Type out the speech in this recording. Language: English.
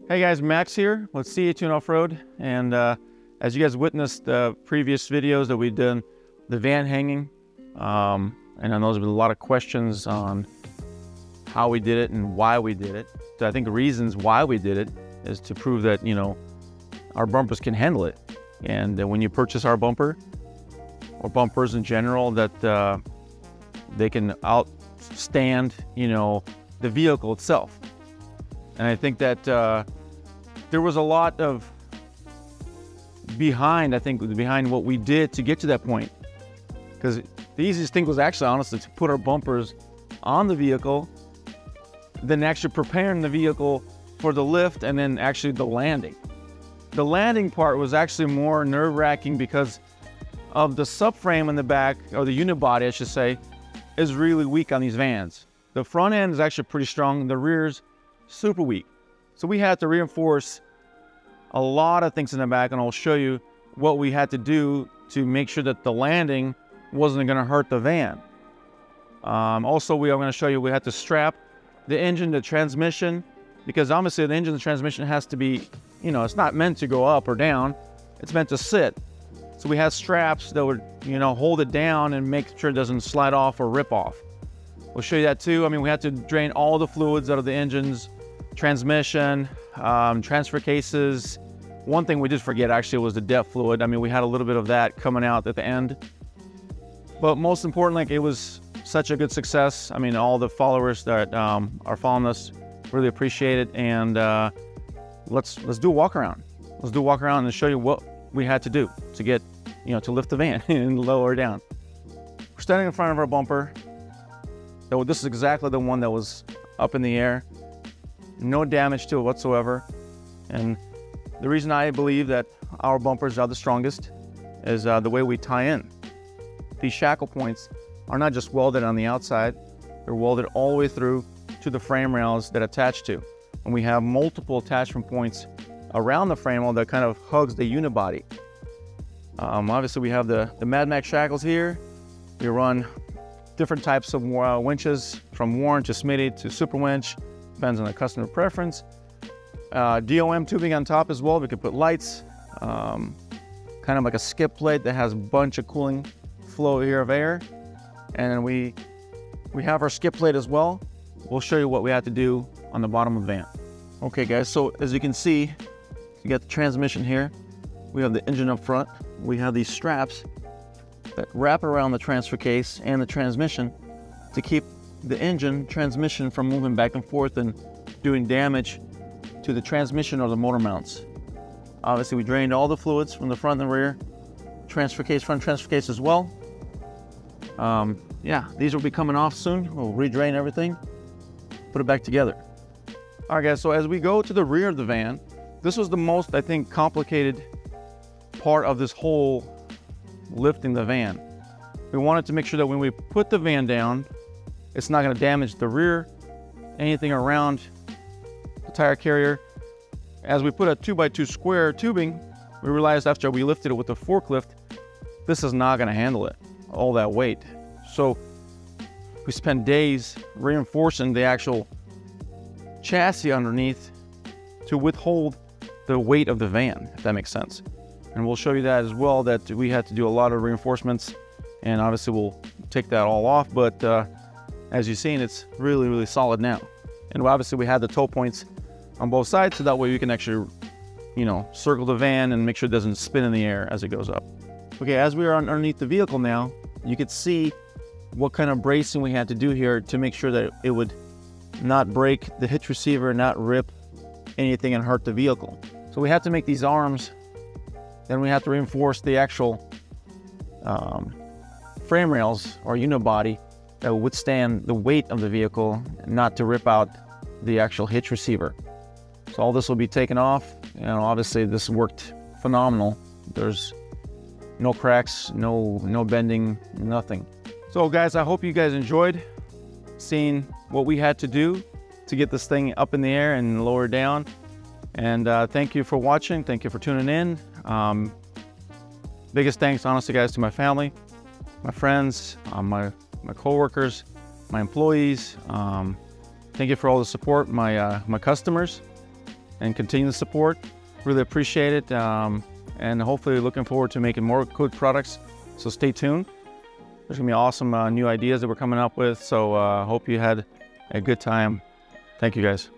Hey guys, Max here with CAtuned Off-Road, and as you guys witnessed the previous videos that we've done, the van hanging, and I know there's been a lot of questions on how we did it and why we did it. So I think the reasons why we did it is to prove that, you know, our bumpers can handle it, and when you purchase our bumper or bumpers in general, that they can outstand, you know, the vehicle itself. And I think that there was a lot of behind what we did to get to that point. Because the easiest thing was actually, honestly, to put our bumpers on the vehicle, then actually preparing the vehicle for the lift and then actually the landing. The landing part was actually more nerve-wracking because of the subframe in the back, or the unibody, I should say, is really weak on these vans. The front end is actually pretty strong, the rear's super weak. So we had to reinforce a lot of things in the back, and I'll show you what we had to do to make sure that the landing wasn't going to hurt the van. Also, we are going to show you we had to strap the engine, the transmission, because obviously the engine and transmission has to be, you know, it's not meant to go up or down, it's meant to sit. So we had straps that would, you know, hold it down and make sure it doesn't slide off or rip off. We'll show you that too. I mean, we had to drain all the fluids out of the engines, transmission, transfer cases. One thing we did forget actually was the depth fluid. I mean, we had a little bit of that coming out at the end. But most importantly, it was such a good success. I mean, all the followers that are following us really appreciate it. And let's do a walk around. Let's do a walk around and show you what we had to do to get, you know, to lift the van and lower it down. We're standing in front of our bumper. So this is exactly the one that was up in the air. No damage to it whatsoever. And the reason I believe that our bumpers are the strongest is the way we tie in. These shackle points are not just welded on the outside, they're welded all the way through to the frame rails that attach to. And we have multiple attachment points around the frame rail that kind of hugs the unibody. Obviously we have the Mad Max shackles here. We run different types of winches, from Warren to Smitty to Super Winch, depends on the customer preference. DOM tubing on top as well. We could put lights, kind of like a skip plate that has a bunch of cooling flow here of air. And we have our skip plate as well. We'll show you what we have to do on the bottom of the van. Okay guys, so as you can see, you got the transmission here. We have the engine up front. We have these straps that wrap around the transfer case and the transmission to keep the engine transmission from moving back and forth and doing damage to the transmission or the motor mounts. Obviously we drained all the fluids from the front and the rear. Transfer case, front transfer case as well. Yeah, these will be coming off soon. We'll re-drain everything, put it back together. All right guys, so as we go to the rear of the van, this was the most, I think, complicated part of this whole lifting the van. We wanted to make sure that when we put the van down, it's not going to damage the rear, anything around the tire carrier. As we put a 2x2 square tubing, we realized after we lifted it with the forklift, this is not going to handle it, all that weight. So we spent days reinforcing the actual chassis underneath to withhold the weight of the van, if that makes sense. And we'll show you that as well, that we had to do a lot of reinforcements, and obviously we'll take that all off, but as you've seen, it's really, really solid now. And obviously we had the toe points on both sides, so that way we can actually, you know, circle the van and make sure it doesn't spin in the air as it goes up. Okay, as we are underneath the vehicle now, you could see what kind of bracing we had to do here to make sure that it would not break the hitch receiver, not rip anything and hurt the vehicle. So we had to make these arms. Then we have to reinforce the actual frame rails or unibody that will withstand the weight of the vehicle, not to rip out the actual hitch receiver. So all this will be taken off, and obviously this worked phenomenal. There's no cracks, no bending, nothing. So guys, I hope you guys enjoyed seeing what we had to do to get this thing up in the air and lower down. And thank you for watching. Thank you for tuning in. Biggest thanks, honestly, guys, to my family, my friends, my coworkers, my employees. Thank you for all the support, my customers. and continue the support. Really appreciate it, and hopefully looking forward to making more good products. So stay tuned. There's gonna be awesome new ideas that we're coming up with. So hope you had a good time. Thank you guys.